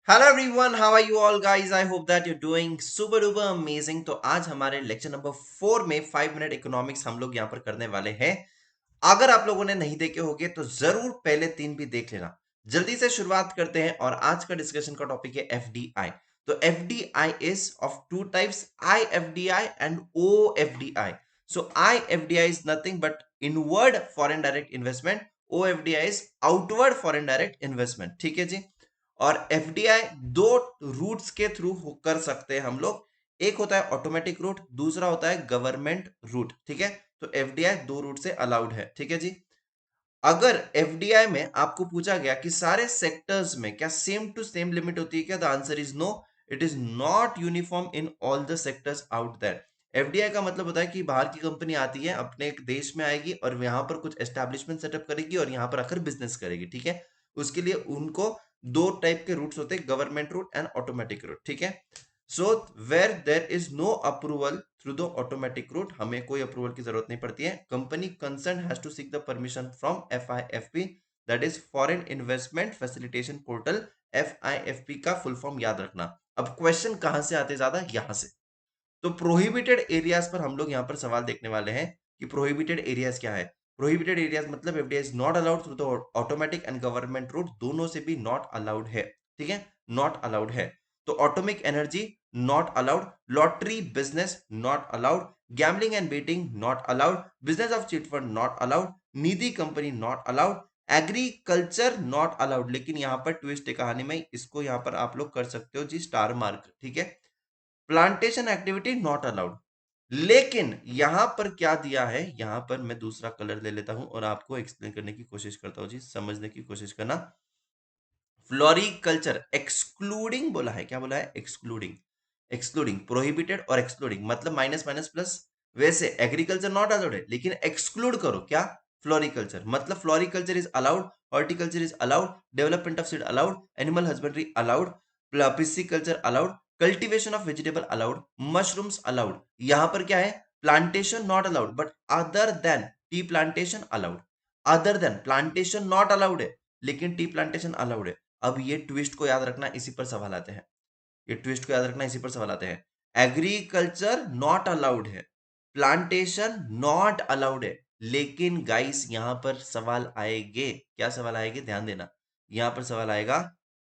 Hello everyone, how are you all guys? I hope that you doing super duper amazing. तो आज हमारे lecture number 4 में 5 minute economics हम लोग यहाँ पर करने वाले हैं। अगर आप लोगों ने नहीं देखे होंगे तो जरूर पहले 3 भी देख लेना। जल्दी से शुरुआत करते हैं और आज का डिस्कशन का टॉपिक है एफडीआई। तो FDI is of two types, IFDI and OFDI. So IFDI is nothing but inward foreign direct investment, OFDI is outward foreign direct investment. ठीक है जी। और एफडीआई दो रूट्स के थ्रू कर सकते हैं हम लोग। एक होता है ऑटोमेटिक रूट, दूसरा होता है गवर्नमेंट रूट। ठीक है, तो एफडीआई दो रूट से अलाउड है। ठीक है जी। अगर एफडीआई में आपको पूछा गया कि सारे सेक्टर्स में क्या सेम टू सेम लिमिट होती है क्या, the answer is no. It is not uniform in all the sectors out there. FDI का मतलब होता है कि बाहर की कंपनी आती है, अपने एक देश में आएगी और यहाँ पर कुछ एस्टेब्लिशमेंट सेटअप करेगी और यहाँ पर आकर बिजनेस करेगी। ठीक है, उसके लिए उनको दो टाइप के रूट्स होते हैं, government route and automatic route. ठीक है, so where there is no approval through the automatic route, हमें कोई अप्रूवल की जरूरत नहीं पड़ती है। Company concern has to seek the permission from FIFP, that is foreign investment facilitation portal. FIFP का फुल फॉर्म याद रखना। अब क्वेश्चन कहां से आते ज्यादा, यहां से। तो प्रोहिबिटेड एरियाज पर हम लोग यहाँ पर सवाल देखने वाले हैं कि प्रोहिबिटेड एरियाज क्या है। प्रोहिबिटेड एरियाज मतलब FDI is not allowed through the automatic and government route, दोनों से भी नॉट अलाउड है। ठीक है, नॉट अलाउड है। तो atomic energy not allowed, lottery business not allowed, gambling and betting not allowed, business of chit fund not allowed, Nidhi company not allowed, agriculture not allowed. लेकिन यहाँ पर ट्विस्ट है कहानी में, इसको यहाँ पर आप लोग कर सकते हो जी स्टार मार्क। ठीक है, प्लांटेशन एक्टिविटी नॉट अलाउड। लेकिन यहां पर क्या दिया है, यहां पर मैं दूसरा कलर ले लेता हूं और आपको एक्सप्लेन करने की कोशिश करता हूं जी, समझने की कोशिश करना। फ्लोरिकल्चर एक्सक्लूडिंग बोला है, क्या बोला है? एक्सक्लूडिंग। एक्सक्लूडिंग, प्रोहिबिटेड और एक्सक्लूडिंग मतलब माइनस माइनस प्लस। वैसे एग्रीकल्चर नॉट अलाउड है, लेकिन एक्सक्लूड करो क्या, फ्लोरिकल्चर। मतलब floriculture is allowed, horticulture is allowed, development of seed allowed, animal husbandry allowed, pisciculture allowed, cultivation of vegetable allowed, mushrooms allowed. यहां पर क्या है, plantation not allowed but other than tea plantation allowed. Other than plantation not allowed है, लेकिन T plantation allowed है। अब ये twist को याद रखना, इसी पर सवाल आते हैं। ये ट्विस्ट को याद रखना, इसी पर सवाल आते हैं। एग्रीकल्चर नॉट अलाउड है, प्लांटेशन नॉट अलाउड है, लेकिन गाइस यहां पर सवाल आएंगे। क्या सवाल आएंगे, ध्यान देना। यहां पर सवाल आएगा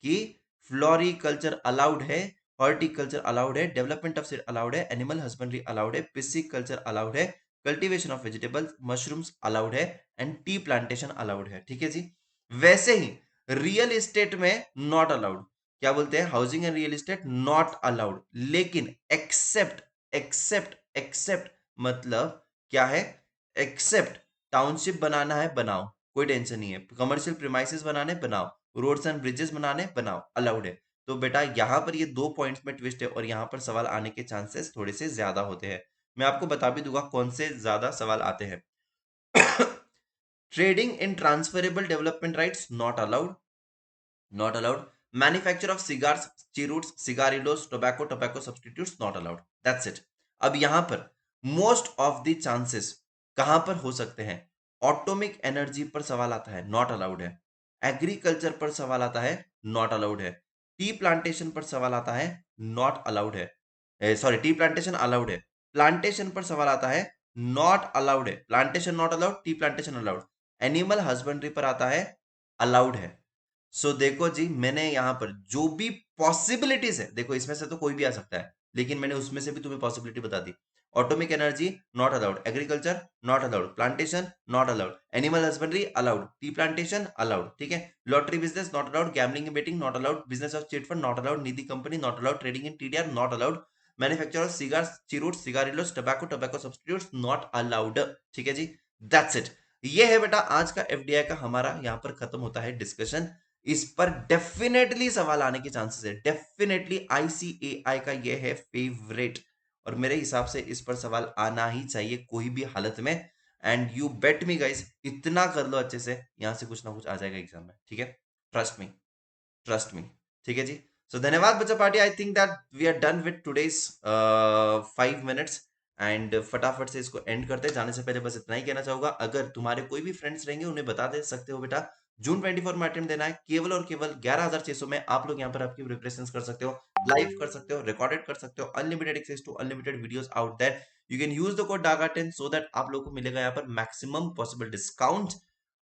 कि फ्लोरिकल्चर अलाउड है, हॉर्टिकल्चर अलाउड है, डेवलपमेंट ऑफ सीड अलाउड है, एनिमल हस्बेंड्री अलाउड है, पिस्सिकल्चर अलाउड है, cultivation of vegetables mushrooms allowed है, एंड टी प्लांटेशन अलाउड है। ठीक है जी। वैसे ही रियल एस्टेट में नॉट अलाउड, क्या बोलते हैं, housing and real estate not allowed. लेकिन एक्सेप्ट, एक्सेप्ट मतलब क्या है, एक्सेप्ट टाउनशिप बनाना है बनाओ, कोई टेंशन नहीं है। कमर्शियल प्रीमाइसेस बनाने बनाओ, रोड्स एंड ब्रिजेस बनाने बनाओ, अलाउड है। तो बेटा यहां पर ये दो पॉइंट्स में ट्विस्ट है और यहां पर सवाल आने के चांसेस थोड़े से ज्यादा होते हैं। मैं आपको बता भी दूंगा कौन से ज्यादा सवाल आते हैं। Trading in transferable development rights not allowed, not allowed. Manufacture of cigars, cheroots, cigarillos, tobacco substitutes not allowed. That's it. अब यहां पर मोस्ट ऑफ द चांसेस कहां पर हो सकते हैं, ऑटोमिक एनर्जी पर सवाल आता है, नॉट अलाउड है। एग्रीकल्चर पर सवाल आता है, नॉट अलाउड है। टी प्लांटेशन पर सवाल आता है, नॉट अलाउड है। सॉरी, टी प्लांटेशन अलाउड है। प्लांटेशन पर सवाल आता है, नॉट अलाउड है। Plantation not allowed, tea plantation allowed. Animal husbandry पर आता है, अलाउड है। सो देखो जी, मैंने यहां पर जो भी पॉसिबिलिटीज है, देखो इसमें से तो कोई भी आ सकता है, लेकिन मैंने उसमें से भी तुम्हें पॉसिबिलिटी बता दी। Atomic energy not allowed, agriculture not allowed, plantation not allowed, animal husbandry allowed, tea plantation allowed. ठीक है, lottery business not allowed, gambling and betting not allowed, business of chit fund not allowed, Nidhi company not allowed, trading in TDR not allowed, manufacture of cigars, cheroot, cigarillos, tobacco substitutes not allowed. ठीक है जी, that's it. ये है बेटा आज का FDI का हमारा यहाँ पर खत्म होता है डिस्कशन। इस पर डेफिनेटली सवाल आने के चांसेस है, डेफिनेटली आईसीएआई का ये है फेवरेट, और मेरे हिसाब से इस पर सवाल आना ही चाहिए कोई भी हालत में। And you bet me guys, इतना कर लो अच्छे से, यहां से कुछ ना कुछ आ जाएगा एग्जाम में। ठीक है, ट्रस्ट मी, ट्रस्ट मी। ठीक है जी। सो धन्यवाद बच्चा party, I think that we are done with today's 5 minutes. And फटाफट से इसको एंड करते हैं। जाने से पहले बस इतना ही कहना चाहूंगा, अगर तुम्हारे कोई भी फ्रेंड्स रहेंगे उन्हें बता दे सकते हो बेटा, जून 24 में अटेम्प्ट देना है, केवल और केवल 11,600 में आप लोग यहाँ पर आपकी प्रिपरेशन कर सकते हो, लाइव कर सकते हो, रिकॉर्डेड कर सकते हो, unlimited access to unlimited videos out there. You can use the code डागा10 सो दैट आप लोग को मिलेगा यहाँ पर मैक्सिमम पॉसिबल डिस्काउंट।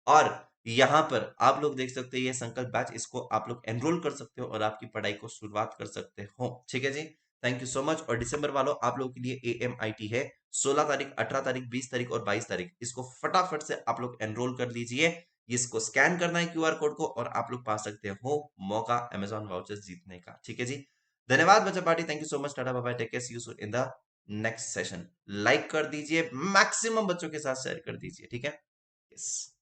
और यहाँ पर आप लोग देख सकते हैं ये संकल्प बैच, इसको आप लोग एनरोल कर सकते हो और आपकी पढ़ाई को शुरुआत कर सकते हो। ठीक है जी, थैंक यू सो मच। और दिसंबर वालों, आप लोगों के लिए AMIT है 16 तारीख, 18 तारीख, 20 तारीख और 22 तारीख। इसको फटाफट से आप लोग एनरोल कर लीजिए। इसको स्कैन करना है QR कोड को और आप लोग पा सकते हो मौका Amazon वाउचर्स जीतने का। ठीक है जी, धन्यवाद बच्चा party, thank you so much, tata bye bye, take care, see you soon in the next session. Like कर दीजिए, मैक्सिमम बच्चों के साथ शेयर कर दीजिए। ठीक है, यस।